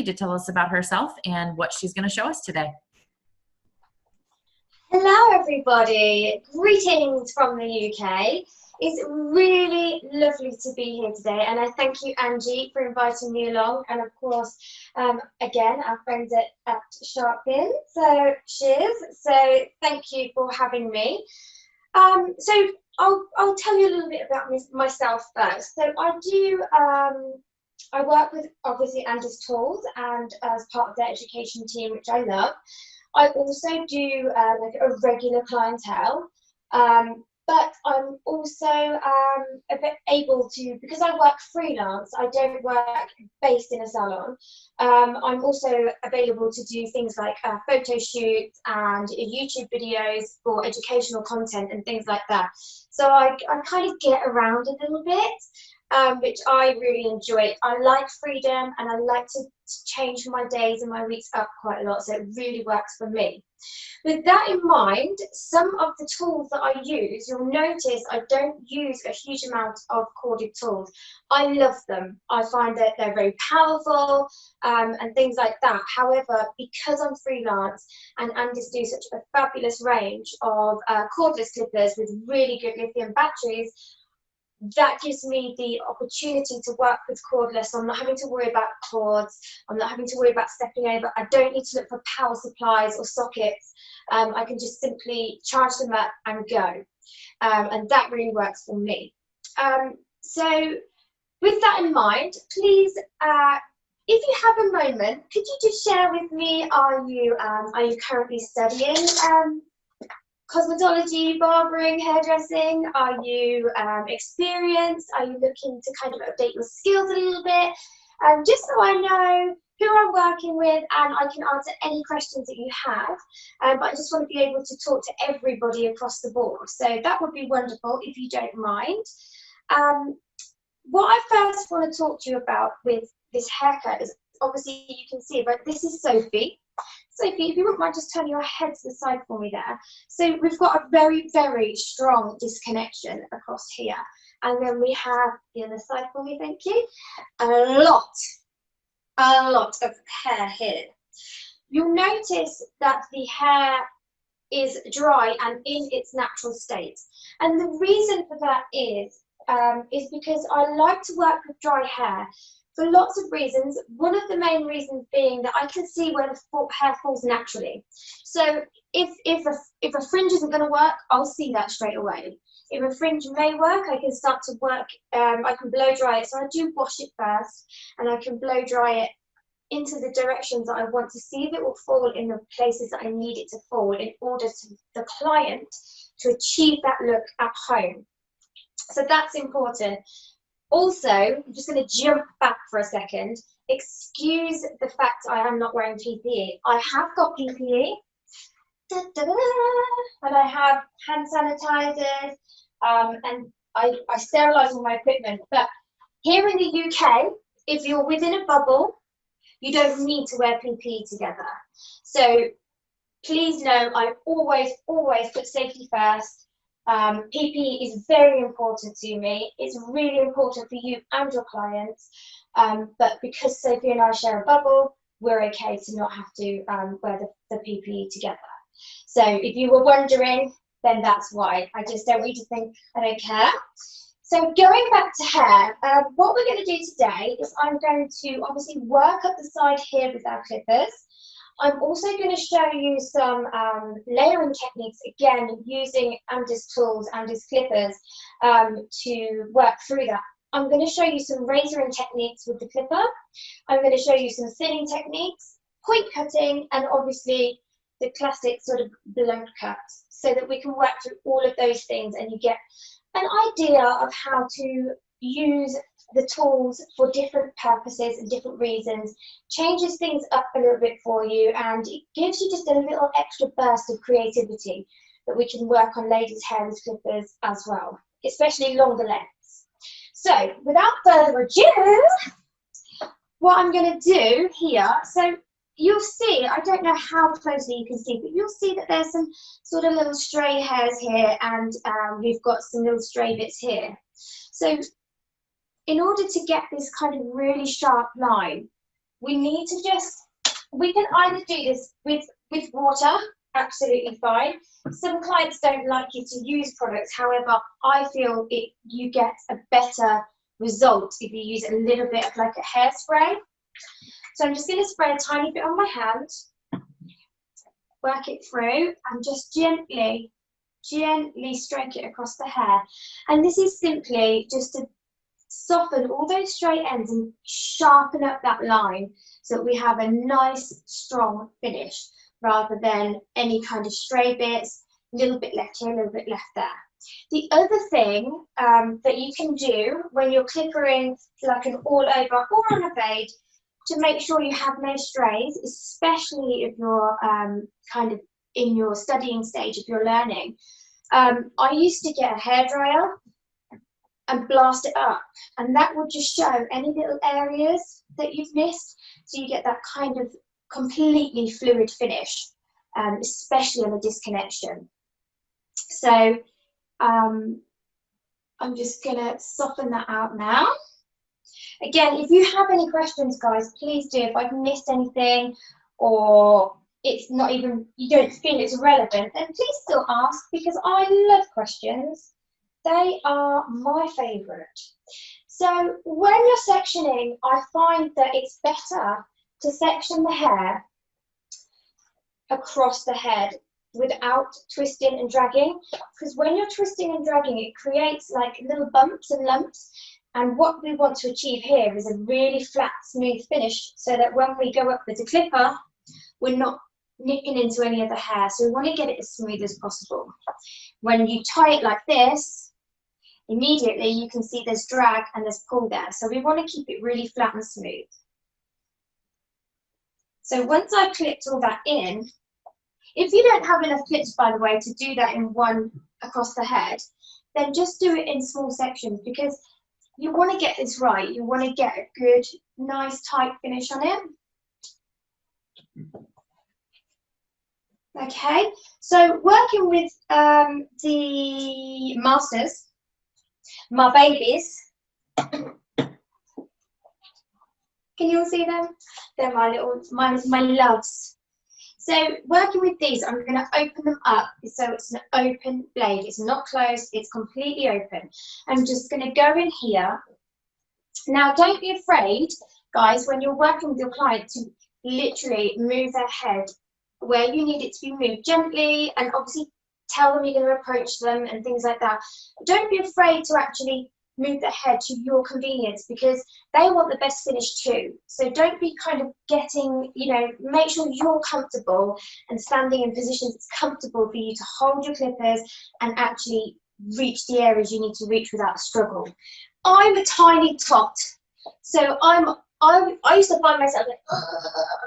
to tell us about herself and what she's going to show us today. Hello everybody, greetings from the UK. It's really lovely to be here today, and I thank you, Angie, for inviting me along, and of course again our friends at Sharpin, so cheers. So thank you for having me. So I'll tell you a little bit about myself first. So I work with obviously Andis tools and as part of their education team, which I love. I also do like a regular clientele, but I'm also a bit able to, because I work freelance, I don't work based in a salon. I'm also available to do things like photo shoots and YouTube videos for educational content and things like that. So I kind of get around a little bit, which I really enjoy. I like freedom, and I like to change my days and my weeks up quite a lot, so it really works for me. With that in mind, some of the tools that I use, you'll notice I don't use a huge amount of corded tools. I love them. I find that they're very powerful and things like that. However, because I'm freelance and Andis do such a fabulous range of cordless clippers with really good lithium batteries, that gives me the opportunity to work with cordless. So I'm not having to worry about cords, I'm not having to worry about stepping over, I don't need to look for power supplies or sockets. I can just simply charge them up and go, and that really works for me. So with that in mind, please, if you have a moment, could you just share with me, are you currently studying cosmetology, barbering, hairdressing? Are you experienced? Are you looking to kind of update your skills a little bit? Just so I know who I'm working with and I can answer any questions that you have. But I just want to be able to talk to everybody across the board. So that would be wonderful if you don't mind. What I first want to talk to you about with this haircut is, obviously you can see, but this is Sophie. Sophie, if you wouldn't mind just turning your head to the side for me there. So we've got a very, very strong disconnection across here. And then we have the other side for me, thank you. A lot of hair here. You'll notice that the hair is dry and in its natural state. And the reason for that is because I like to work with dry hair for lots of reasons. One of the main reasons being that I can see where the hair falls naturally. So if a fringe isn't going to work, I'll see that straight away. If a fringe may work, I can start to work, I can blow dry it. So I do wash it first, and I can blow dry it into the directions that I want to see that will fall in the places that I need it to fall in order to the client to achieve that look at home. So that's important. Also, I'm just going to jump back for a second. Excuse the fact I am not wearing PPE. I have got PPE, and I have hand sanitizers, and I sterilise all my equipment. But here in the UK, if you're within a bubble, you don't need to wear PPE together. So please know I always put safety first. PPE is very important to me. It's really important for you and your clients. But because Sophie and I share a bubble, we're okay to not have to wear the PPE together. So if you were wondering, then that's why. I just don't want you to think I don't care. So going back to hair, what we're going to do today is I'm going to obviously work up the side here with our clippers. I'm also going to show you some layering techniques, again, using Andis tools, Andis clippers, to work through that. I'm going to show you some razoring techniques with the clipper. I'm going to show you some thinning techniques, point cutting, and obviously the classic sort of blunt cut, so that we can work through all of those things and you get an idea of how to use the tools for different purposes and different reasons, changes things up a little bit for you, and it gives you just a little extra burst of creativity that we can work on ladies' hair with clippers as well, especially longer lengths. So without further ado, what I'm going to do here, so you'll see, I don't know how closely you can see, but you'll see that there's some sort of little stray hairs here, and we've got some little stray bits here. So in order to get this kind of really sharp line, we need to just, we can either do this with water, absolutely fine. Some clients don't like you to use products. However, I feel you get a better result if you use a little bit of like a hairspray. So I'm just going to spray a tiny bit on my hand, work it through, and just gently stroke it across the hair. And this is simply just to soften all those straight ends and sharpen up that line so that we have a nice, strong finish rather than any kind of stray bits, a little bit left here, a little bit left there. The other thing that you can do when you're clippering like an all over or on a fade to make sure you have no strays, especially if you're kind of in your studying stage, if you're learning. I used to get a hairdryer and blast it up, and that will just show any little areas that you've missed, so you get that kind of completely fluid finish, especially on a disconnection. So I'm just gonna soften that out now. Again, if you have any questions, guys, please do. If I've missed anything or it's not even, you don't feel it's relevant, then please still ask, because I love questions. They are my favourite. So when you're sectioning, I find that it's better to section the hair across the head without twisting and dragging, because when you're twisting and dragging, it creates like little bumps and lumps. And what we want to achieve here is a really flat, smooth finish, so that when we go up with the clipper, we're not nipping into any of the hair. So we want to get it as smooth as possible. When you tie it like this, immediately you can see there's drag and there's pull there. So we want to keep it really flat and smooth. So once I've clipped all that in, if you don't have enough clips, by the way, to do that in one across the head, then just do it in small sections, because you want to get this right. You want to get a good, nice, tight finish on it. Okay, so working with the masters, my babies, can you all see them? They're my little, my loves. So working with these, I'm going to open them up so it's an open blade. It's not closed, it's completely open. I'm just going to go in here. Now, don't be afraid, guys, when you're working with your client, to literally move their head where you need it to be moved gently, and obviously tell them you're going to approach them and things like that. Don't be afraid to actually move their head to your convenience, because they want the best finish too. So don't be kind of getting, you know, make sure you're comfortable and standing in positions that's comfortable for you to hold your clippers and actually reach the areas you need to reach without struggle. I'm a tiny tot, so I used to find myself like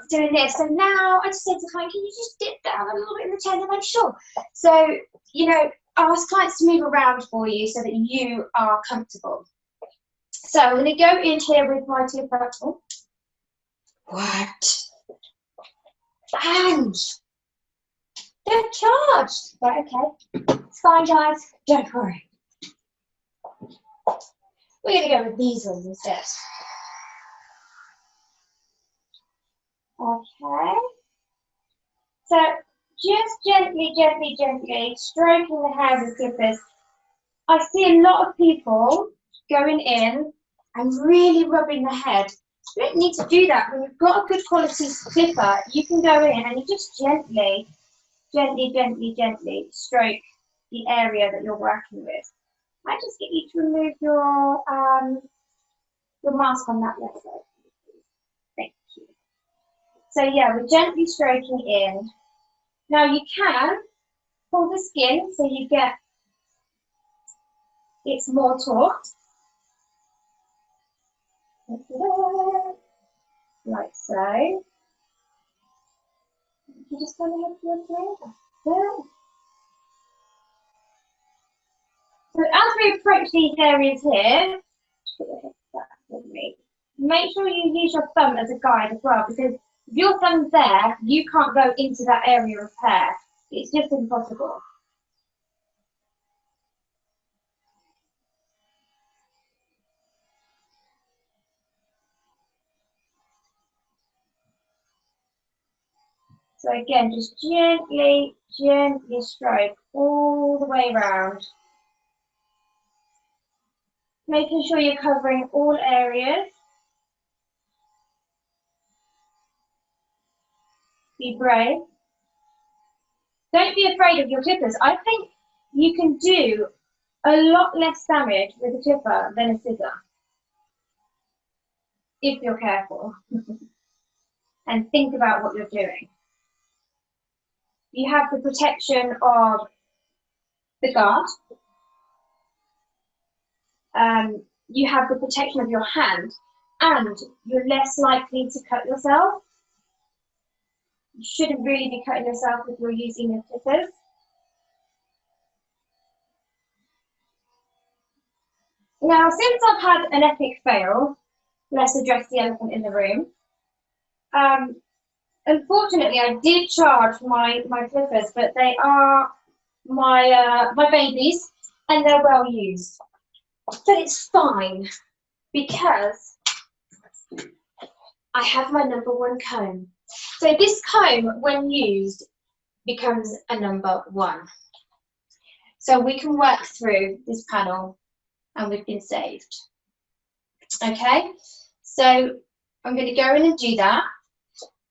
doing this, and now I just say to the client, can you just dip down a little bit in the chair? And I'm like, sure. So, you know, ask clients to move around for you so that you are comfortable. So I'm going to go in here with my clipper. Oh, what? And they're charged. Right, okay. It's fine, guys. Don't worry. We're going to go with these ones instead. Okay. So just gently, gently, gently stroking the hairs with clippers. I see a lot of people going in and really rubbing the head. You don't need to do that. When you've got a good quality clipper, you can go in and you just gently, gently, gently, gently stroke the area that you're working with. I just get you to remove your mask on that left side. Thank you. So yeah, we're gently stroking in. Now you can pull the skin so you get it's more taut. Like so. You just want to look your there. So as we approach these areas here, make sure you use your thumb as a guide as well, because if your thumb's there, you can't go into that area of hair. It's just impossible. So again, just gently, gently stroke all the way around. Making sure you're covering all areas. Be brave. Don't be afraid of your clippers. I think you can do a lot less damage with a clipper than a scissor, if you're careful and think about what you're doing. You have the protection of the guard. You have the protection of your hand, and you're less likely to cut yourself. You shouldn't really be cutting yourself if you're using your clippers. Now, since I've had an epic fail, let's address the elephant in the room. Unfortunately, I did charge my clippers, but they are my babies, and they're well used. But it's fine, because I have my #1 comb. So this comb, when used, becomes a #1. So we can work through this panel and we've been saved. Okay, so I'm going to go in and do that.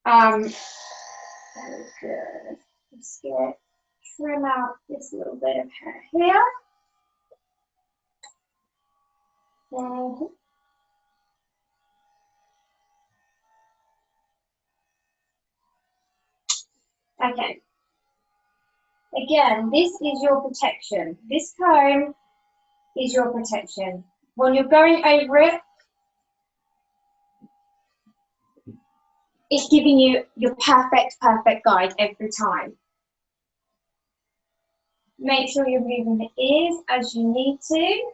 Very good. Just going to trim out this little bit of hair here. Okay. Again, this is your protection. This comb is your protection. When you're going over it, it's giving you your perfect guide every time. Make sure you're moving the ears as you need to.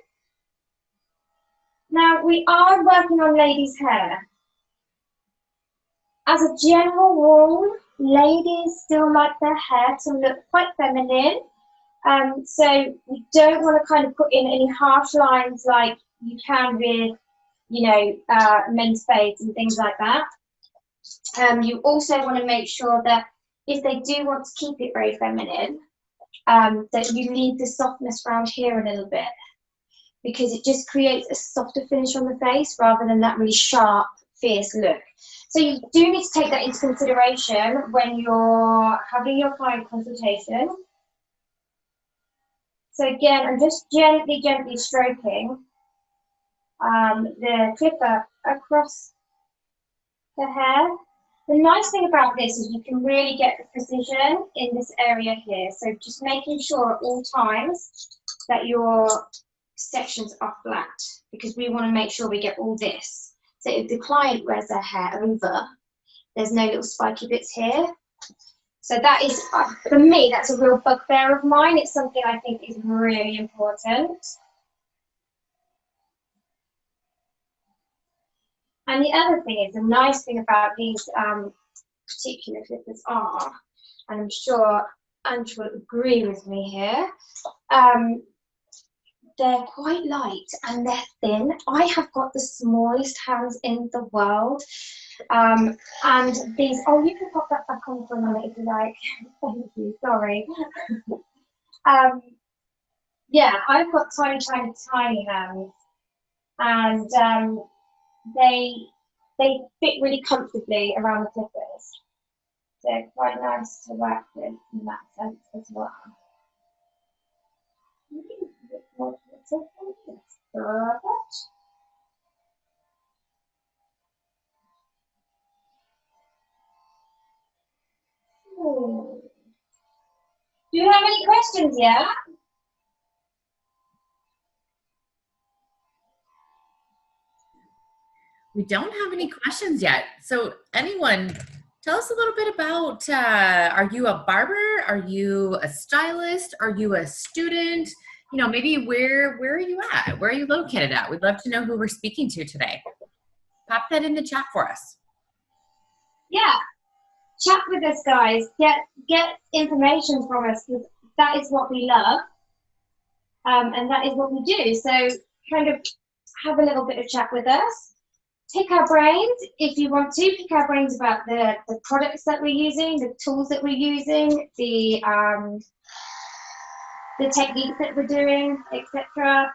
Now, we are working on ladies' hair. As a general rule, ladies still like their hair to look quite feminine. So we don't want to kind of put in any harsh lines like you can with, men's fades and things like that. You also want to make sure that if they do want to keep it very feminine, that you leave the softness around here a little bit, because it just creates a softer finish on the face rather than that really sharp, fierce look. So you do need to take that into consideration when you're having your client consultation. So again, I'm just gently stroking the clipper across the hair. The nice thing about this is you can really get the precision in this area here. So just making sure at all times that your sections are flat, because we want to make sure we get all this. So if the client wears their hair over, there's no little spiky bits here. So that is, for me, that's a real bugbear of mine. It's something I think is really important. And the other thing is, the nice thing about these particular clippers are, and I'm sure Andrew will agree with me here, they're quite light and they're thin. I have got the smallest hands in the world. And these, oh, you can pop that back on for a minute if you like. Thank you, sorry. Yeah, I've got tiny hands, and they fit really comfortably around the clippers. So they're quite nice to work with in that sense as well. Perfect. Do you have any questions yet? We don't have any questions yet. So anyone, tell us a little bit about, are you a barber? Are you a stylist? Are you a student? Maybe where are you at? Where are you located at? We'd love to know who we're speaking to today. Pop that in the chat for us. Yeah, chat with us, guys. Get information from us, because that is what we love, and that is what we do. So kind of have a little bit of chat with us. pick our brains if you want to. Pick our brains about the products that we're using, the tools that we're using, the techniques that we're doing, etc.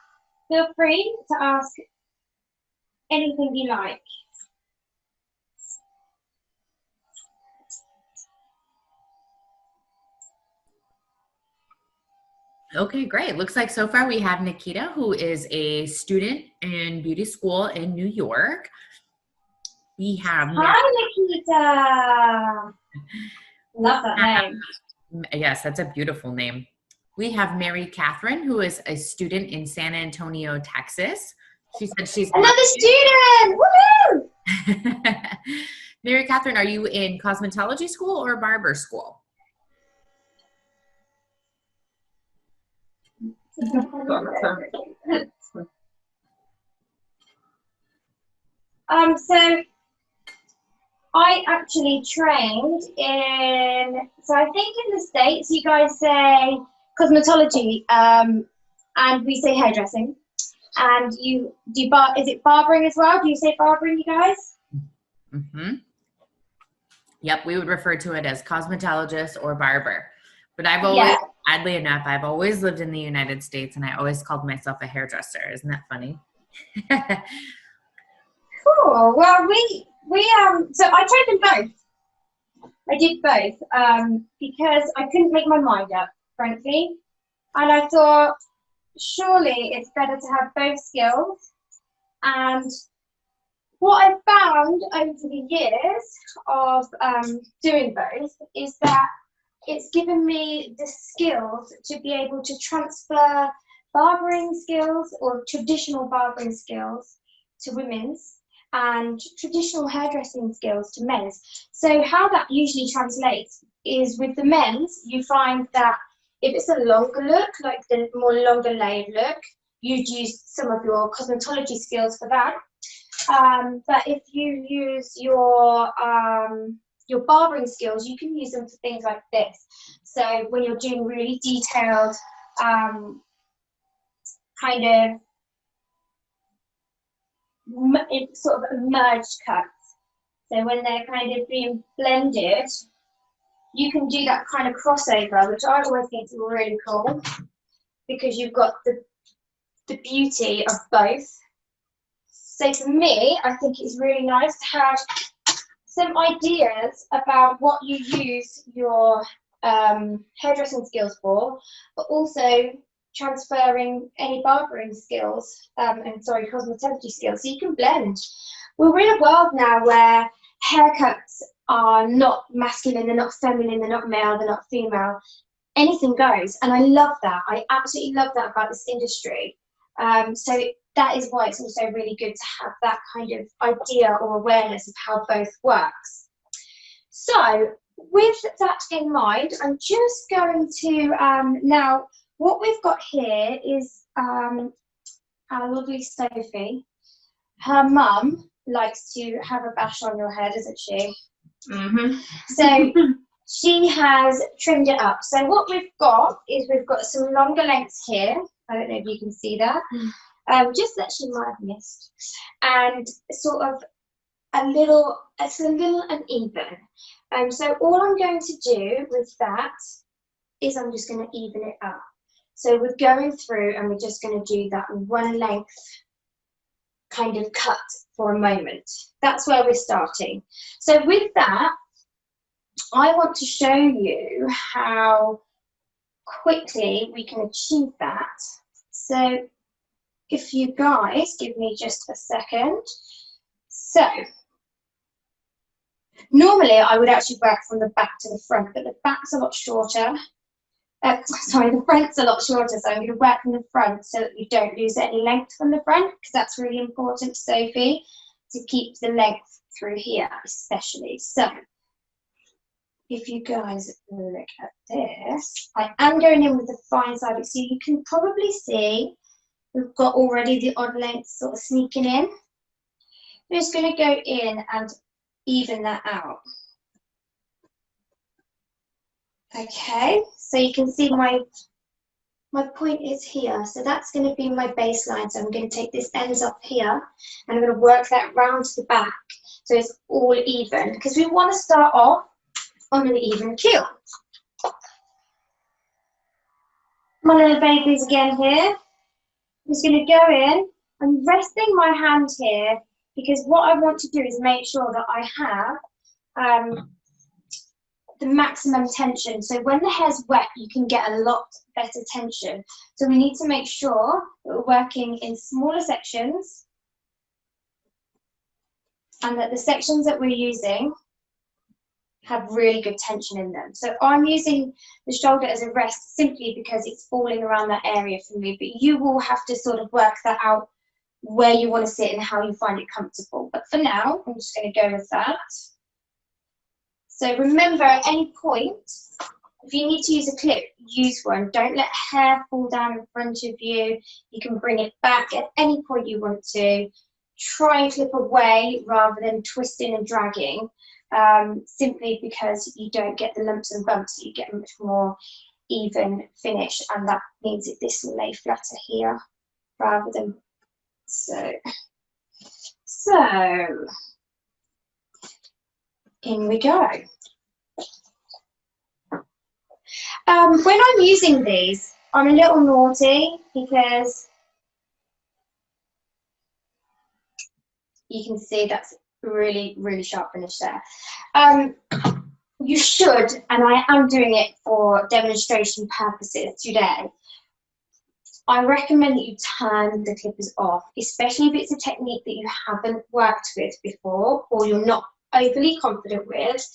Feel free to ask anything you like. Okay, great. Looks like so far we have Nikita, who is a student in beauty school in New York. We have Hi, Nikita. Love that name. Yes, that's a beautiful name. We have Mary Catherine, who is a student in San Antonio, Texas. She said she's another student. Woohoo! Mary Catherine, are you in cosmetology school or barber school? So I actually trained in, so I think in the States you guys say cosmetology, and we say hairdressing. And you do is it barbering as well? Do you say barbering, you guys? Mm-hmm. Yep, we would refer to it as cosmetologist or barber. But I've always, oddly enough, I've always lived in the United States, and I always called myself a hairdresser. Isn't that funny? Cool. Well, so I tried them both. I did both because I couldn't make my mind up, frankly, and I thought surely it's better to have both skills. And what I've found over the years of doing both is that it's given me the skills to be able to transfer barbering skills or traditional barbering skills to women's and traditional hairdressing skills to men's. So how that usually translates is with the men's, you find that if it's a longer look, like the more longer layered look, you'd use some of your cosmetology skills for that. But if you use your barbering skills, you can use them for things like this. So when you're doing really detailed kind of sort of merged cuts. So when they're kind of being blended, you can do that kind of crossover, which I always think is really cool because you've got the beauty of both. So for me, I think it's really nice to have some ideas about what you use your hairdressing skills for, but also transferring any barbering skills cosmetology skills, so you can blend. We're in a world now where haircuts are not masculine, they're not feminine, they're not male, they're not female. Anything goes, and I love that. I absolutely love that about this industry. So that is why it's also really good to have that kind of idea or awareness of how both works. So with that in mind, I'm just going to now, what we've got here is our lovely Sophie. Her mum likes to have a bash on your hair, doesn't she? Mm-hmm. So she has trimmed it up. So what we've got is we've got some longer lengths here. I don't know if you can see that. Just that she might have missed. And sort of it's a little uneven. So all I'm going to do with that is I'm just going to even it up. So we're going through and we're just going to do that one length kind of cut for a moment. That's where we're starting. So with that, I want to show you how quickly we can achieve that. So if you guys give me just a second. So normally I would actually work from the back to the front, but the back's a lot shorter. The front's a lot shorter, so I'm going to work from the front so that we don't lose any length from the front, because that's really important to Sophie, to keep the length through here especially. So if you guys look at this, I am going in with the fine side, so you can probably see we've got already the odd length sort of sneaking in. I'm just going to go in and even that out. Okay, so you can see my my point is here. So that's going to be my baseline. So I'm going to take this ends off here and I'm going to work that round to the back. So it's all even because we want to start off on an even keel. My little babies again here. I'm just going to go in. I'm resting my hand here because what I want to do is make sure that I have the maximum tension. So when the hair's wet, you can get a lot better tension. So we need to make sure that we're working in smaller sections and that the sections that we're using have really good tension in them. So I'm using the shoulder as a rest simply because it's falling around that area for me, but you will have to sort of work that out where you want to sit and how you find it comfortable. But for now, I'm just going to go with that. So remember, at any point, if you need to use a clip, use one. Don't let hair fall down in front of you. You can bring it back at any point you want to. Try and clip away rather than twisting and dragging, simply because you don't get the lumps and bumps, you get a much more even finish, and that means that this will lay flatter here rather than so. So, in we go. When I'm using these, I'm a little naughty because you can see that's really, really sharp finish there. You should, and I am doing it for demonstration purposes today, I recommend that you turn the clippers off, especially if it's a technique that you haven't worked with before or you're not overly confident with.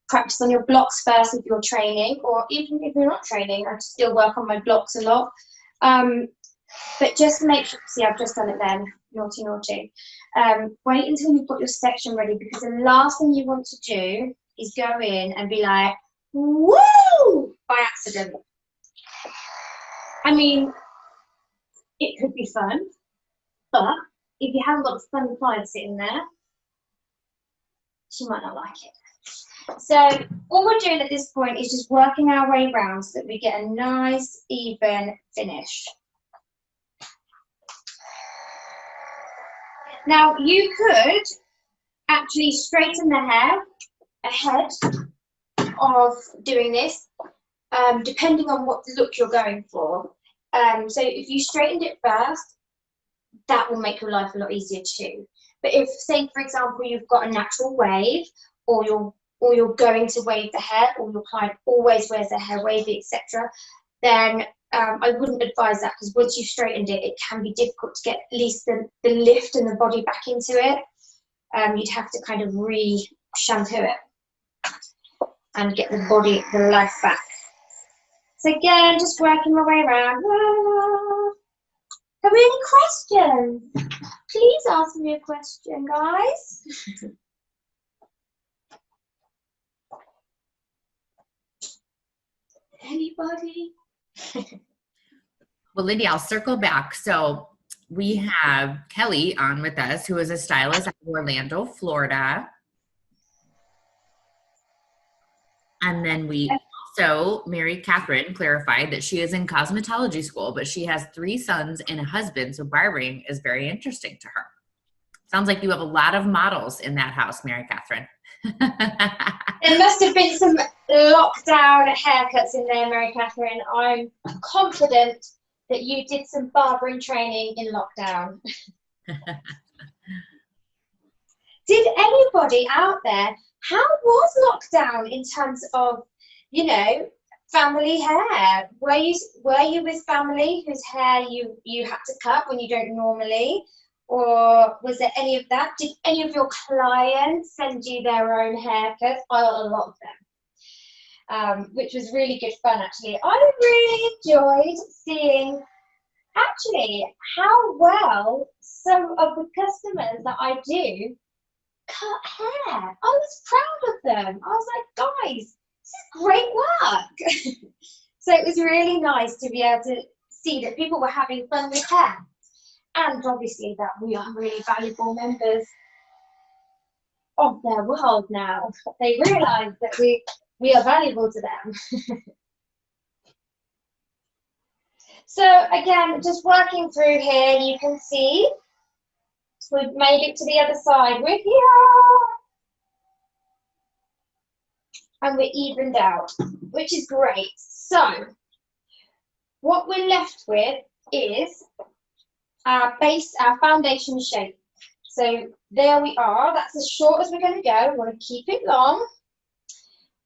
Practice on your blocks first if you're training, or even if you're not training, I still work on my blocks a lot. But just make sure, see, I've just done it then, naughty, naughty. Wait until you've got your section ready, because the last thing you want to do is go in and be like, woo, by accident. I mean, it could be fun, but if you haven't got a fun client sitting there, she might not like it. So all we're doing at this point is just working our way around so that we get a nice, even finish. Now, you could actually straighten the hair ahead of doing this, depending on what look you're going for. So if you straightened it first, that will make your life a lot easier too. But if, say, for example, you've got a natural wave, or you're going to wave the hair, or your client always wears their hair wavy, etc., then I wouldn't advise that, because once you've straightened it, it can be difficult to get at least the lift and the body back into it. You'd have to kind of re-shampoo it and get the body, the life back. So again, just working my way around. Have we any questions? Please ask me a question, guys. Anybody? Well, Lynndy, I'll circle back. So we have Kelly on with us, who is a stylist out of Orlando, Florida. And then we also, Mary Catherine clarified that she is in cosmetology school, but she has 3 sons and a husband, so barbering is very interesting to her. Sounds like you have a lot of models in that house, Mary Catherine. There must have been some lockdown haircuts in there, Mary Catherine. I'm confident that you did some barbering training in lockdown. Did anybody out there, how was lockdown in terms of, you know, family hair? Were you with family whose hair you had to cut when you don't normally? Or was there any of that? Did any of your clients send you their own haircuts? I got a lot of them, which was really good fun, actually. I really enjoyed seeing, actually, how well some of the customers that I do cut hair. I was proud of them. I was like, guys, this is great work. So it was really nice to be able to see that people were having fun with hair. And obviously that we are really valuable members of their world now. They realise that we are valuable to them. So again, just working through here, you can see we've made it to the other side. We're here. And we're evened out, which is great. So what we're left with is our base, our foundation shape. So there we are. That's as short as we're going to go. We want to keep it long.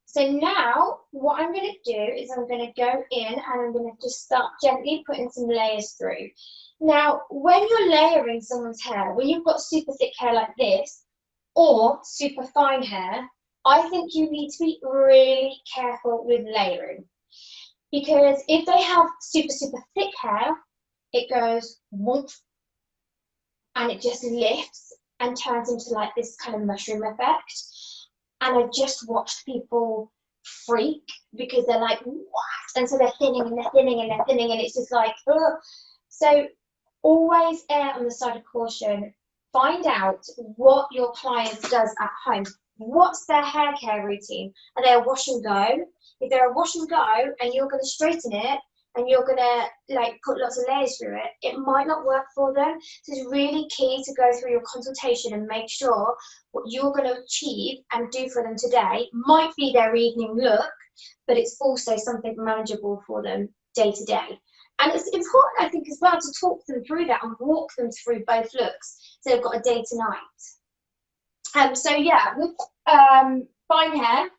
So now what I'm going to do is I'm going to go in and I'm going to just start gently putting some layers through. Now, when you're layering someone's hair, when you've got super thick hair like this or super fine hair, I think you need to be really careful with layering. Because if they have super, super thick hair, it goes whoomp, and it just lifts and turns into like this kind of mushroom effect. And I just watched people freak because they're like, what? And so they're thinning and they're thinning and they're thinning, and it's just like, ugh. So always err on the side of caution. Find out what your client does at home. What's their hair care routine? Are they a wash and go? If they're a wash and go and you're going to straighten it and you're going to like put lots of layers through it, it might not work for them. So it's really key to go through your consultation and make sure what you're going to achieve and do for them today might be their evening look, but it's also something manageable for them day to day. And it's important, I think, as well to talk them through that and walk them through both looks so they've got a day to night. So yeah, with fine hair,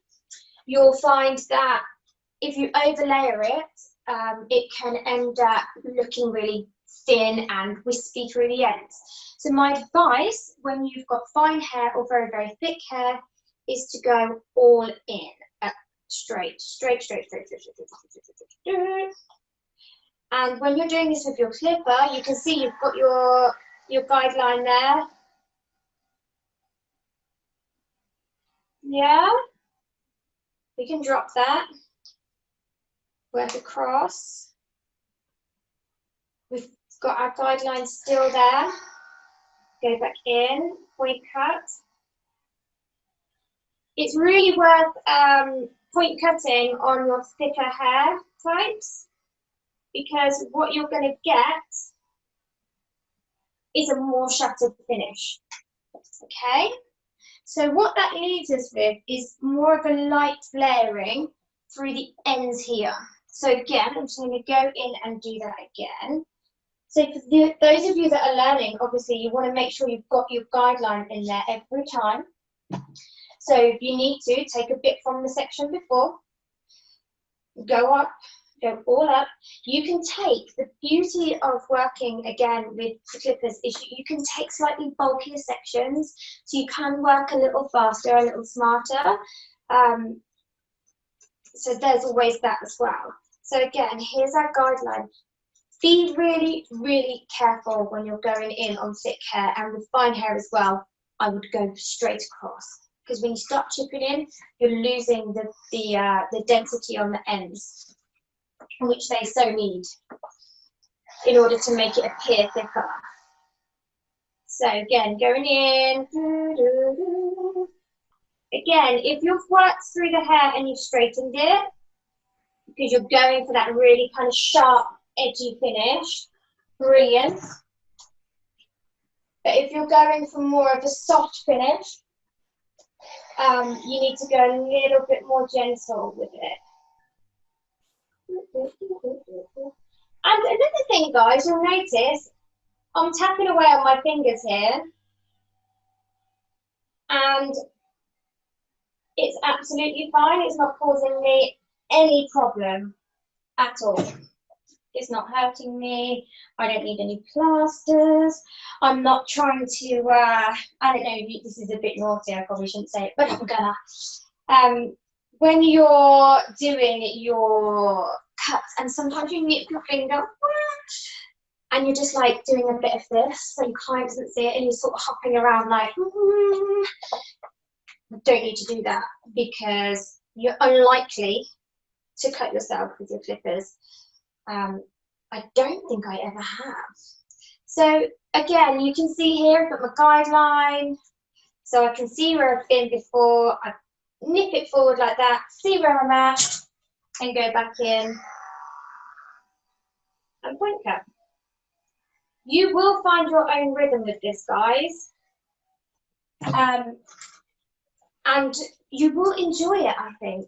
you'll find that if you overlayer it, it can end up looking really thin and wispy through the ends. So my advice when you've got fine hair or very, very thick hair is to go all in, straight. And when you're doing this with your clipper, you can see you've got your guideline there. Yeah, we can drop that, work across. We've got our guideline still there. Go back in, point cut. It's really worth point cutting on your thicker hair types because what you're going to get is a more shattered finish. Okay? So what that leaves us with is more of a light layering through the ends here. So again, I'm just going to go in and do that again. So for those of you that are learning, obviously you want to make sure you've got your guideline in there every time. So if you need to, take a bit from the section before, go up, go all up. You can take, the beauty of working again with the clippers is you can take slightly bulkier sections, so you can work a little faster, a little smarter. So there's always that as well. So again, here's our guideline. Be really, really careful when you're going in on thick hair, and with fine hair as well, I would go straight across. Because when you start chipping in, you're losing the density on the ends, which they so need in order to make it appear thicker. So again, going in. Again, if you've worked through the hair and you've straightened it, because you're going for that really kind of sharp, edgy finish, brilliant. But if you're going for more of a soft finish, you need to go a little bit more gentle with it. And another thing, guys, you'll notice I'm tapping away on my fingers here, and it's absolutely fine. It's not causing me any problem at all. It's not hurting me. I don't need any plasters. I'm not trying to, I don't know, this is a bit naughty, I probably shouldn't say it, but I'm gonna. When you're doing your cuts, and sometimes you nip your finger, and you're just like doing a bit of this, so your client doesn't see it, and you're sort of hopping around like, don't need to do that, because you're unlikely to cut yourself with your clippers. I don't think I ever have. So again, you can see here, I've got my guideline, so I can see where I've been before. I nip it forward like that, see where I'm at, and go back in. and pointer. You will find your own rhythm with this, guys. And you will enjoy it, I think.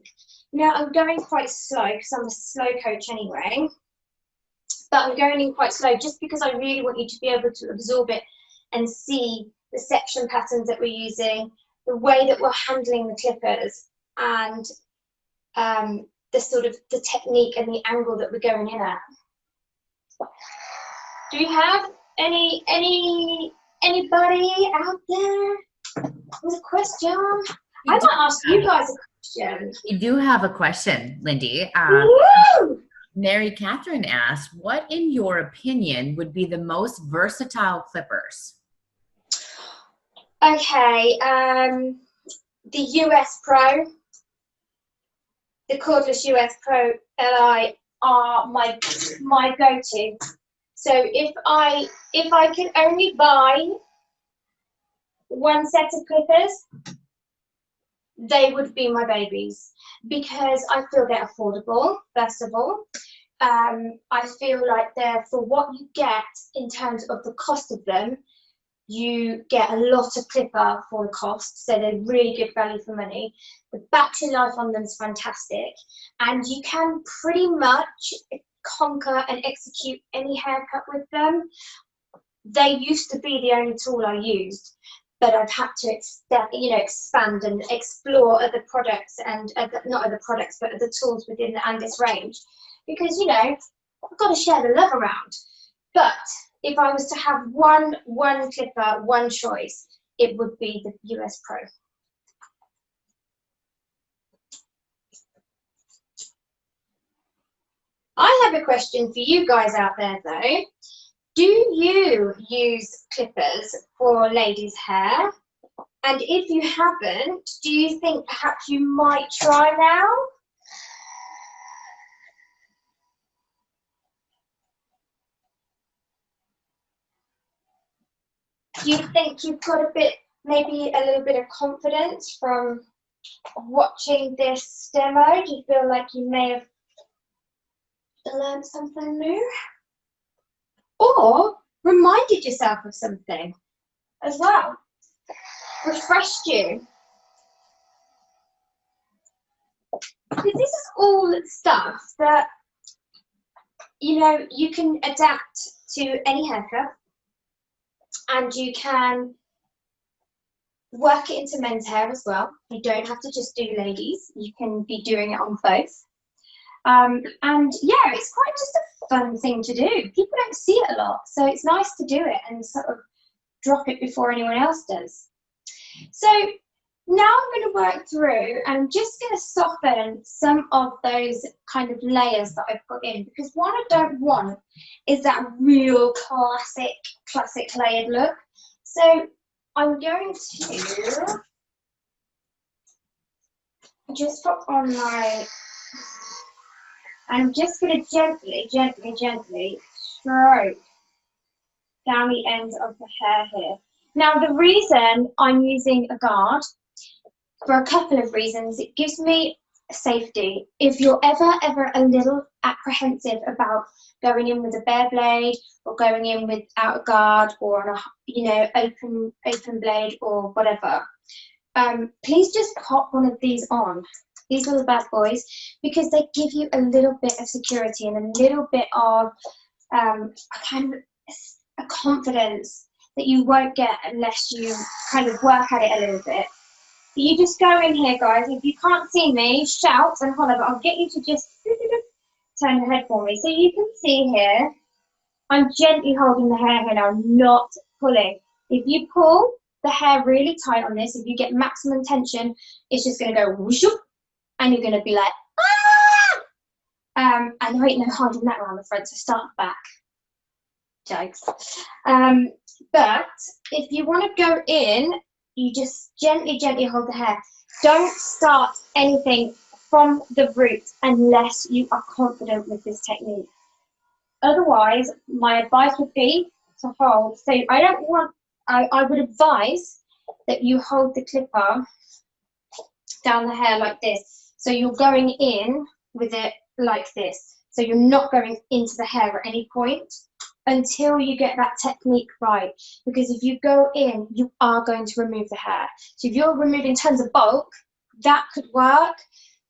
Now, I'm going quite slow because I'm a slow coach anyway. But I'm going in quite slow just because I really want you to be able to absorb it and see the section patterns that we're using, the way that we're handling the clippers, and the sort of the technique and the angle that we're going in at. Do we have anybody out there with a question? I might ask you guys a question. We do have a question, Lynndy. Woo! Mary Catherine asked, what in your opinion would be the most versatile clippers? Okay, the US Pro, the cordless US Pro Li are my go-to. So if I could only buy one set of clippers, they would be my babies, because I feel they're affordable, first of all. I feel like they're, for what you get in terms of the cost of them, you get a lot of clipper for the cost, so they're really good value for money. The battery life on them is fantastic, and you can pretty much conquer and execute any haircut with them. They used to be the only tool I used, but I've had to expand and explore other products and not other products, but other tools within the Andis range, because I've got to share the love around. But if I was to have one clipper, one choice, it would be the US Pro. I have a question for you guys out there though. Do you use clippers for ladies' hair? And if you haven't, do you think perhaps you might try now? Do you think you've got maybe a little bit of confidence from watching this demo? Do you feel like you may have learned something new? Or reminded yourself of something as well? Refreshed you? Because this is all stuff that, you can adapt to any haircut, and you can work it into men's hair as well. You don't have to just do ladies. You can be doing it on both. And yeah, it's quite just a fun thing to do. People don't see it a lot, so it's nice to do it and sort of drop it before anyone else does. So now I'm going to work through, and I'm just going to soften some of those kind of layers that I've put in, because what I don't want is that real classic layered look. So I'm going to just put on I'm just going to gently stroke down the ends of the hair here. Now, the reason I'm using a guard, for a couple of reasons, it gives me safety. If you're ever a little apprehensive about going in with a bare blade, or going in without a guard, or on a open blade or whatever, please just pop one of these on. These little bad boys, because they give you a little bit of security and a little bit of a confidence that you won't get unless you kind of work at it a little bit. You just go in here, guys. If you can't see me, shout and holler, but I'll get you to just turn your head for me. So you can see here, I'm gently holding the hair here now, I'm not pulling. If you pull the hair really tight on this, if you get maximum tension, it's just going to go whoosh, and you're going to be like, ah! And there ain't no hiding that around the front, so start back. Jokes. But if you want to go in, you just gently hold the hair. Don't start anything from the root unless you are confident with this technique. Otherwise, my advice would be to hold. So I would advise that you hold the clipper down the hair like this. So you're going in with it like this. So you're not going into the hair at any point until you get that technique right. Because if you go in, you are going to remove the hair. So if you're removing tons of bulk, that could work,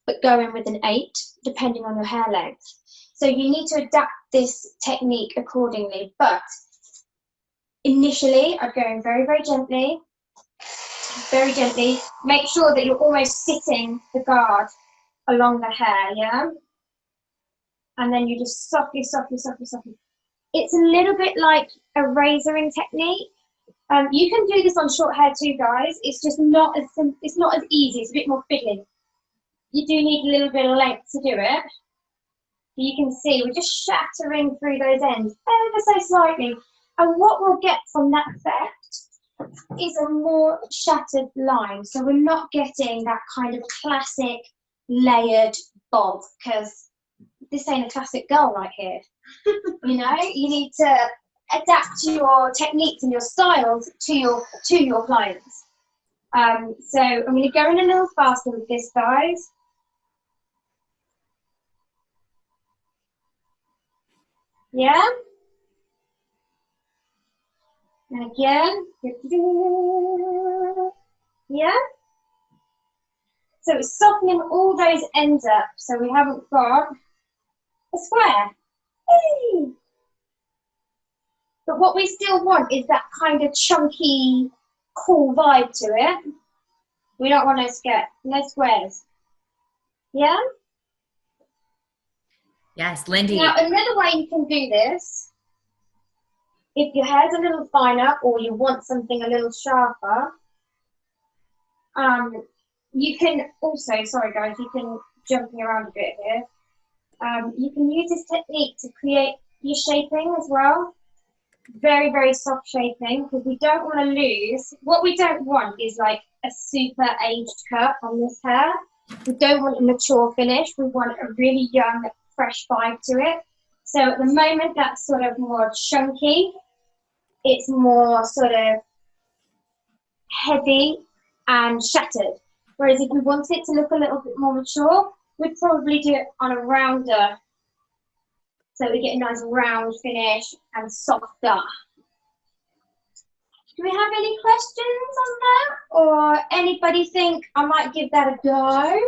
but go in with an 8, depending on your hair length. So you need to adapt this technique accordingly. But initially, I'd go in very, very gently. Very gently. Make sure that you're almost sitting the guard along the hair, yeah? And then you just softly, softly, softly, softly. It's a little bit like a razoring technique. You can do this on short hair too, guys. It's just not as easy. It's a bit more fiddly. You do need a little bit of length to do it. You can see we're just shattering through those ends ever so slightly. And what we'll get from that effect is a more shattered line. So we're not getting that kind of classic layered bob, because this ain't a classic girl right here. You know, you need to adapt your techniques and your styles to your clients. So I'm going to go in a little faster with this, guys. Yeah. And again. Yeah. So it's softening all those ends up, so we haven't got a square. Hey! But what we still want is that kind of chunky, cool vibe to it. We don't want no squares. Yeah? Yes, Lynndy. Now, another way you can do this, if your hair's a little finer or you want something a little sharper, you can also, sorry guys, you can jumping around a bit here. You can use this technique to create your shaping as well. Very, very soft shaping, because we don't want to lose. What we don't want is like a super aged cut on this hair. We don't want a mature finish. We want a really young, fresh vibe to it. So at the moment, that's sort of more chunky. It's more sort of heavy and shattered. Whereas if we want it to look a little bit more mature, we'd probably do it on a rounder. So we get a nice round finish and softer. Do we have any questions on that? Or anybody think I might give that a go?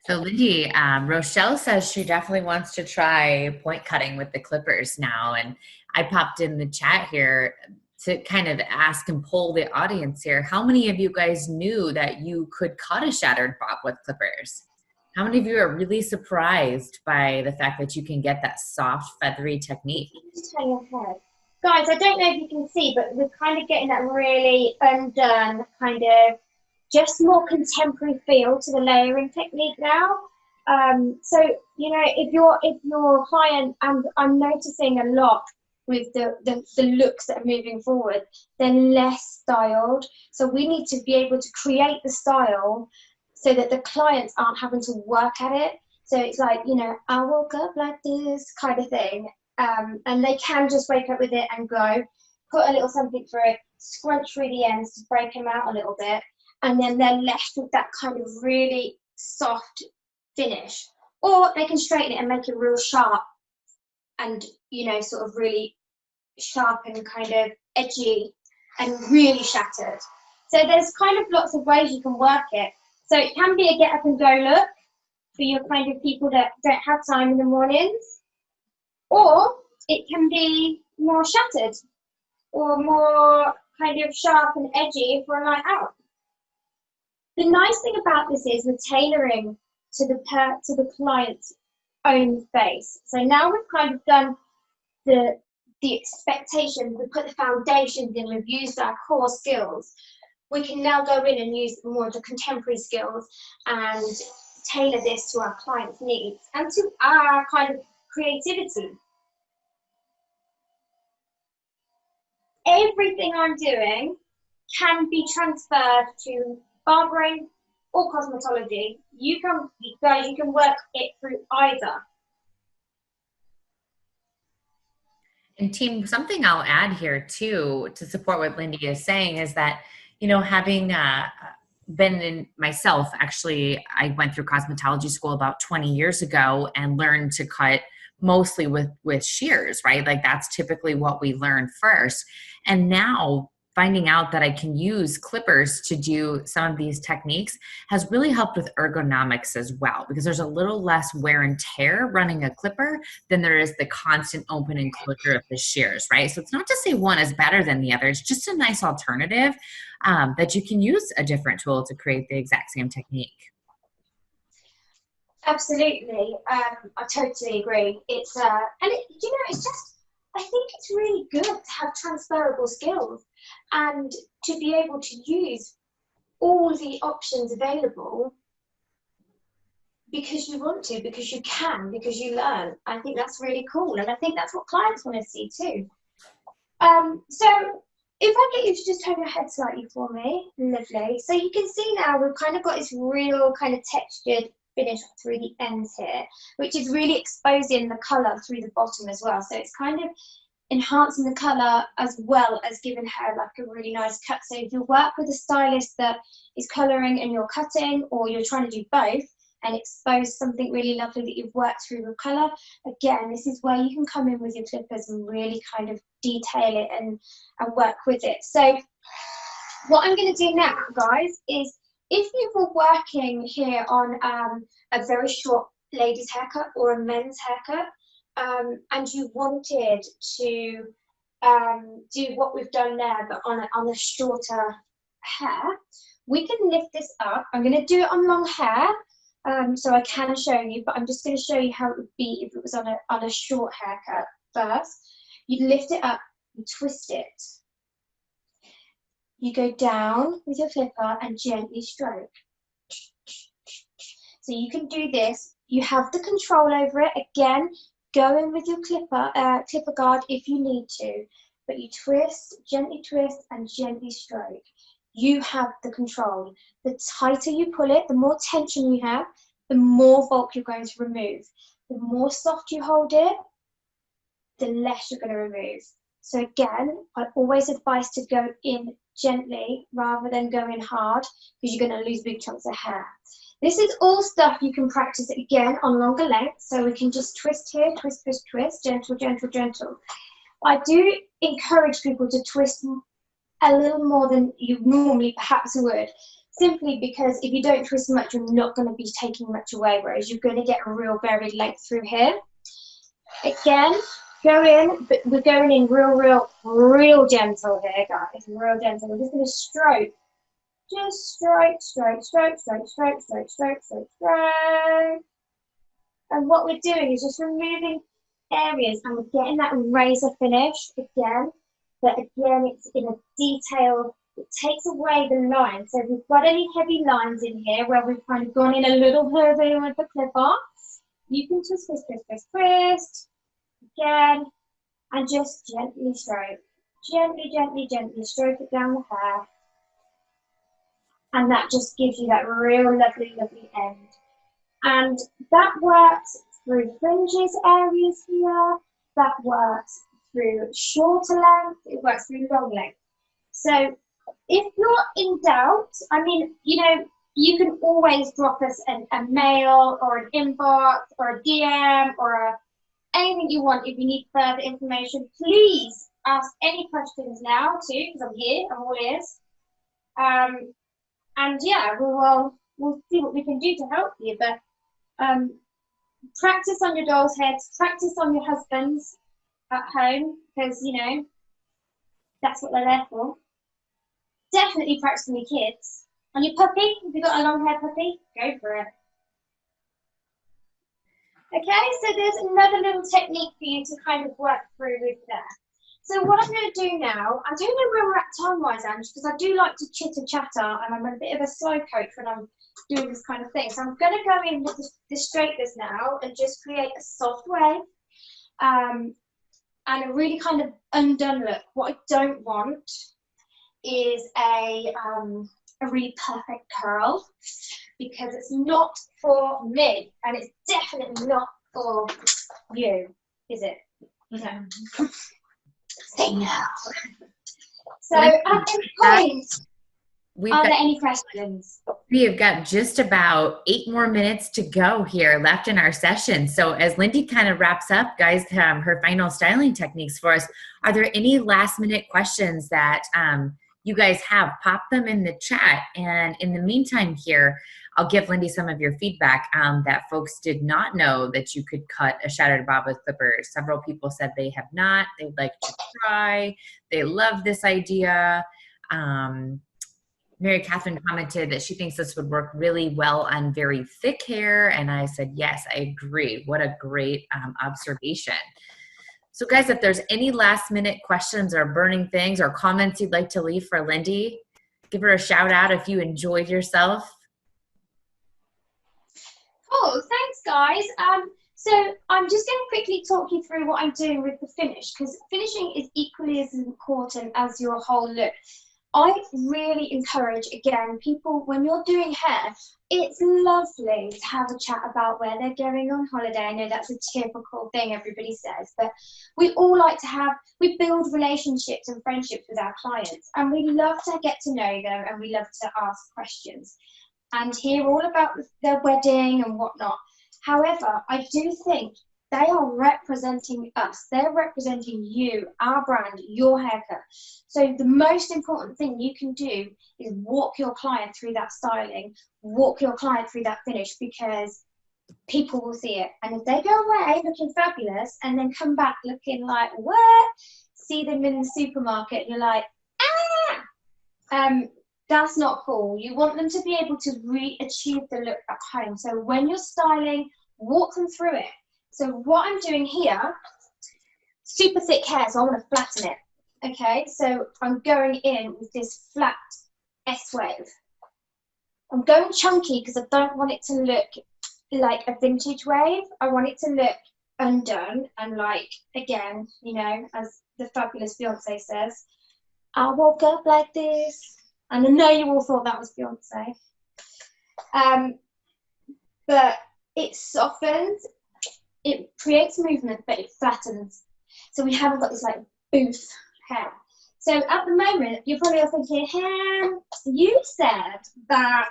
So Lynndy, Rochelle says she definitely wants to try point cutting with the clippers now. And I popped in the chat here to kind of ask and poll the audience here. How many of you guys knew that you could cut a shattered bob with clippers? How many of you are really surprised by the fact that you can get that soft, feathery technique? Just turn your head. Guys, I don't know if you can see, but we're kind of getting that really undone, kind of just more contemporary feel to the layering technique now. So, you know, if your client, and I'm noticing a lot with the looks that are moving forward, they're less styled. So we need to be able to create the style so that the clients aren't having to work at it. So it's like, you know, I woke up like this kind of thing. And they can just wake up with it and go, put a little something for it, scrunch through the ends to break them out a little bit. And then they're left with that kind of really soft finish. Or they can straighten it and make it real sharp and, you know, sort of really sharp and kind of edgy and really shattered. So there's kind of lots of ways you can work it. So it can be a get up and go look for your kind of people that don't have time in the mornings, or it can be more shattered or more kind of sharp and edgy for a night out. The nice thing about this is we're tailoring to the client's own face. So now we've kind of done the expectation, we put the foundations in, we've used our core skills. We can now go in and use more of the contemporary skills and tailor this to our client's needs and to our kind of creativity. Everything I'm doing can be transferred to barbering or cosmetology. You can work it through either. And team, something I'll add here too to support what Lynndy is saying is that, you know, having been in myself, actually, I went through cosmetology school about 20 years ago and learned to cut mostly with shears, right? Like that's typically what we learn first. And now finding out that I can use clippers to do some of these techniques has really helped with ergonomics as well, because there's a little less wear and tear running a clipper than there is the constant open and closure of the shears, right? So it's not to say one is better than the other. It's just a nice alternative that you can use a different tool to create the exact same technique. Absolutely. I totally agree. It's it's just, I think it's really good to have transferable skills and to be able to use all the options available because you want to, because you can, because you learn. I think that's really cool, and I think that's what clients want to see too. So if I get you to just turn your head slightly for me, lovely. So you can see now we've kind of got this real kind of textured finish through the ends here, which is really exposing the colour through the bottom as well. So it's kind of enhancing the colour as well as giving her like a really nice cut. So if you work with a stylist that is colouring and you're cutting, or you're trying to do both and expose something really lovely that you've worked through with colour, again, this is where you can come in with your clippers and really kind of detail it and work with it. So what I'm going to do now, guys, is if you were working here on a very short ladies haircut or a men's haircut, and you wanted to do what we've done there but on a shorter hair, we can lift this up. I'm going to do it on long hair, so I can show you, but I'm just going to show you how it would be if it was on a short haircut first. You lift it up, you twist it. You go down with your clipper and gently stroke. So you can do this. You have the control over it. Again, go in with your clipper guard if you need to, but you twist, and gently stroke. You have the control. The tighter you pull it, the more tension you have, the more bulk you're going to remove. The more soft you hold it, the less you're going to remove. So again, I always advise to go in gently rather than go in hard, because you're going to lose big chunks of hair. This is all stuff you can practice again on longer lengths, so we can just twist here, twist, twist, twist, gentle, gentle, gentle. I do encourage people to twist a little more than you normally perhaps would, simply because if you don't twist much, you're not going to be taking much away, whereas you're going to get a real varied length through here. Again, go in, but we're going in real gentle here, guys, real gentle. We're just going to stroke. Just stroke, stroke, stroke, stroke, stroke, stroke, stroke, stroke, stroke. And what we're doing is just removing areas, and we're getting that razor finish again. But again, it's in a detail. It takes away the line. So if we've got any heavy lines in here where we've kind of gone in a little heavy with the clipper, you can twist, twist, twist, twist, twist. Again, and just gently stroke. Gently, gently, gently stroke it down the hair. And that just gives you that real lovely, lovely end. And that works through fringes areas here. That works through shorter length. It works through long length. So if you're in doubt, I mean, you know, you can always drop us a mail or an inbox or a DM or anything you want. If you need further information, please ask any questions now too, because I'm here, I'm all ears. And yeah, we'll see what we can do to help you. But practice on your dolls' heads, practice on your husbands at home, because you know that's what they're there for. Definitely practice on your kids. On your puppy, if you've got a long hair puppy, go for it. Okay, so there's another little technique for you to kind of work through with there. So what I'm going to do now, I don't know where we're at time-wise, Ange, because I do like to chitter-chatter, and I'm a bit of a slow coach when I'm doing this kind of thing. So I'm going to go in with the straighteners now and just create a soft wave and a really kind of undone look. What I don't want is a really perfect curl, because it's not for me, and it's definitely not for you, is it? No. Say no. So at this point, We've Are got there any questions? We have got just about 8 more minutes to go here left in our session. So as Lindy kind of wraps up, guys, her final styling techniques for us, are there any last minute questions that you guys have? Pop them in the chat. And in the meantime here, I'll give Lindy some of your feedback that folks did not know that you could cut a shattered bob with clippers. Several people said they have not. They'd like to try. They love this idea. Mary Catherine commented that she thinks this would work really well on very thick hair. And I said, yes, I agree. What a great observation. So guys, if there's any last minute questions or burning things or comments you'd like to leave for Lindy, give her a shout out if you enjoyed yourself. Cool, thanks guys. So I'm just going to quickly talk you through what I'm doing with the finish, because finishing is equally as important as your whole look. I really encourage, again, people, when you're doing hair, it's lovely to have a chat about where they're going on holiday. I know that's a typical thing everybody says, but we all like to we build relationships and friendships with our clients, and we love to get to know them, and we love to ask questions and hear all about their wedding and whatnot. However, I do think they are representing us. They're representing you, our brand, your haircut. So the most important thing you can do is walk your client through that styling, walk your client through that finish, because people will see it. And if they go away looking fabulous and then come back looking like, what? See them in the supermarket and you're like, that's not cool. You want them to be able to achieve the look at home. So when you're styling, walk them through it. So what I'm doing here, super thick hair, so I want to flatten it. Okay, so I'm going in with this flat S-wave. I'm going chunky because I don't want it to look like a vintage wave. I want it to look undone and like, again, you know, as the fabulous Beyonce says, I woke up like this. And I know you all thought that was Beyonce. But it softens, it creates movement, but it flattens. So we haven't got this like booth hair. So at the moment, you're probably all thinking, you said that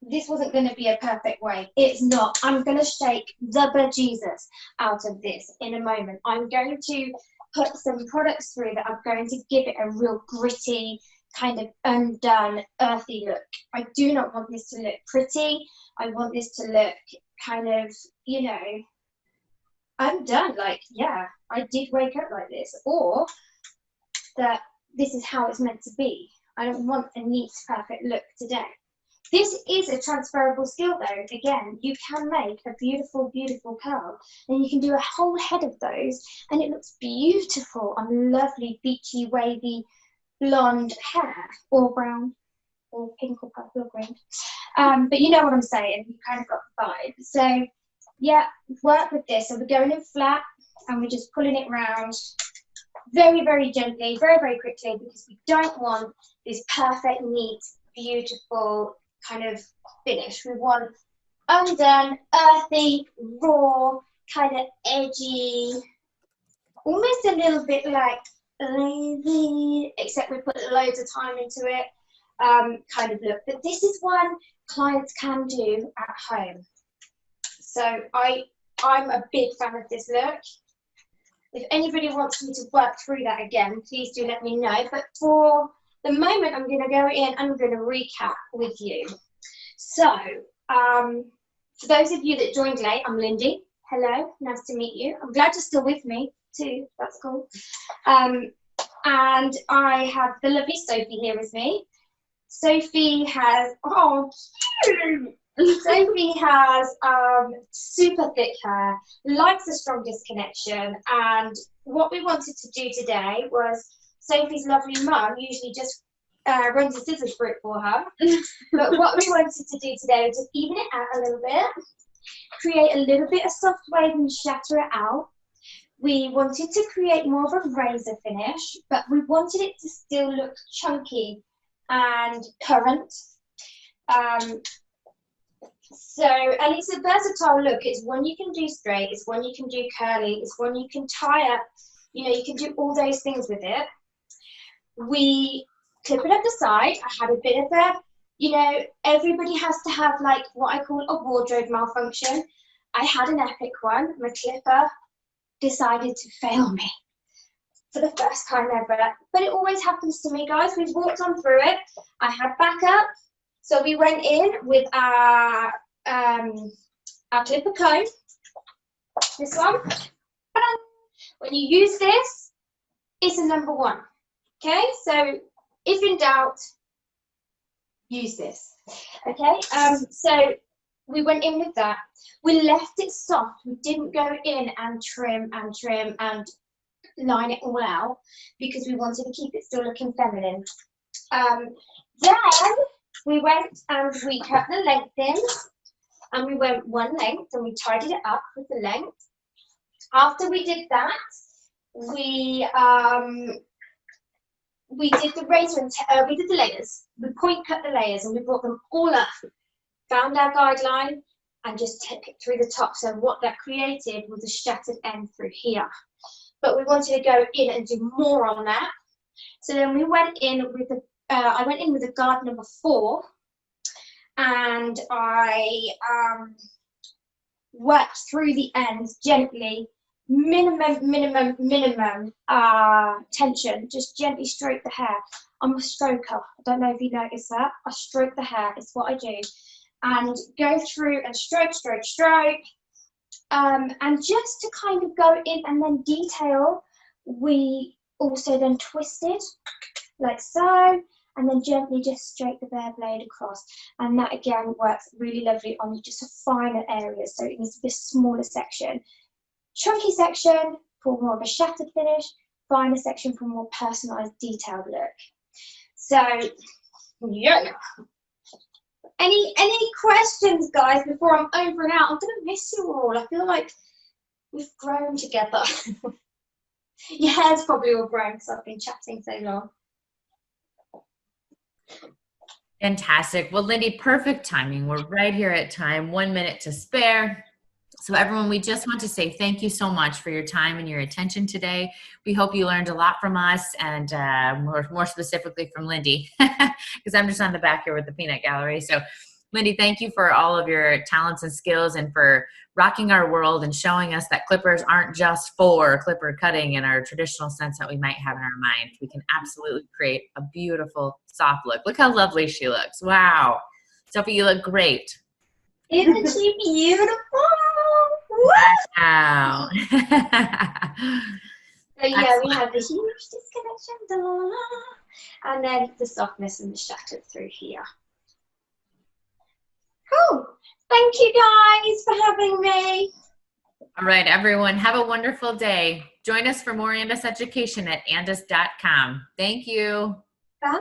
this wasn't going to be a perfect wave. It's not. I'm going to shake the bejesus out of this in a moment. I'm going to put some products through that are going to give it a real gritty, kind of undone, earthy look. I do not want this to look pretty. I want this to look kind of, you know, undone. Like, yeah, I did wake up like this. Or that this is how it's meant to be. I don't want a neat, perfect look today. This is a transferable skill though. Again, you can make a beautiful, beautiful curl, and you can do a whole head of those, and it looks beautiful on lovely, beachy, wavy, blonde hair, or brown, or pink, or purple, or green. But you know what I'm saying, you kind of got the vibe. So yeah, work with this. So we're going in flat, and we're just pulling it round very, very gently, very, very quickly, because we don't want this perfect, neat, beautiful kind of finish. We want undone, earthy, raw, kind of edgy, almost a little bit like lazy, except we put loads of time into it, kind of look. But this is one clients can do at home. So I'm a big fan of this look. If anybody wants me to work through that again, please do let me know. But for the moment, I'm going to go in and I'm going to recap with you. So, for those of you that joined late, I'm Lindy. Hello, nice to meet you. I'm glad you're still with me too. That's cool. And I have the lovely Sophie here with me. Sophie has, oh, cute. Sophie has super thick hair, likes the strongest connection, and what we wanted to do today was Sophie's lovely mum usually just runs a scissors for it for her, but what we wanted to do today was just even it out a little bit, create a little bit of soft wave and shatter it out. We wanted to create more of a razor finish, but we wanted it to still look chunky and current. And it's a versatile look. It's one you can do straight, it's one you can do curly, it's one you can tie up, you know, you can do all those things with it. We clip it at the side. I had a bit of a, everybody has to have like what I call a wardrobe malfunction. I had an epic one. My clipper decided to fail me for the first time ever. But it always happens to me, guys. We've walked on through it. I had backup. So we went in with our clipper comb. This one. When you use this, it's a number one. Okay, so if in doubt, use this. Okay, so we went in with that. We left it soft. We didn't go in and trim and line it all out because we wanted to keep it still looking feminine. Then we went and we cut the length in, and we went one length and we tidied it up with the length. After we did that, we did the we did the layers. We point cut the layers and we brought them all up. Found our guideline and just took it through the top. So what that created was a shattered end through here. But we wanted to go in and do more on that. So then we went in with I went in with a guard number 4, and I worked through the ends gently, minimum tension, just gently stroke the hair. I'm a stroker. I don't know if you noticed that. I stroke the hair. It's what I do. And go through and stroke. And just to kind of go in and then detail, we also then twisted like so, and then gently just straight the bare blade across. And that again works really lovely on just a finer area. So it needs to be a smaller section. Chunky section for more of a shattered finish, finer section for more personalized, detailed look. So, yeah. Any questions, guys, before I'm over and out? I'm gonna miss you all. I feel like we've grown together. Your hair's probably all grown because I've been chatting so long. Fantastic. Well, Lynndy, perfect timing. We're right here at time, 1 minute to spare. So everyone, we just want to say thank you so much for your time and your attention today. We hope you learned a lot from us, and more specifically from Lynndy, because I'm just on the back here with the peanut gallery. So Lynndy, thank you for all of your talents and skills and for rocking our world and showing us that clippers aren't just for clipper cutting in our traditional sense that we might have in our mind. We can absolutely create a beautiful, soft look. Look how lovely she looks. Wow. Sophie, you look great. Isn't she beautiful? Wow. So yeah, we have this huge disconnection, and then the softness and the shattered through here. Cool. Thank you guys for having me. All right, everyone, have a wonderful day. Join us for more Andis education at andis.com. Thank you. Bye.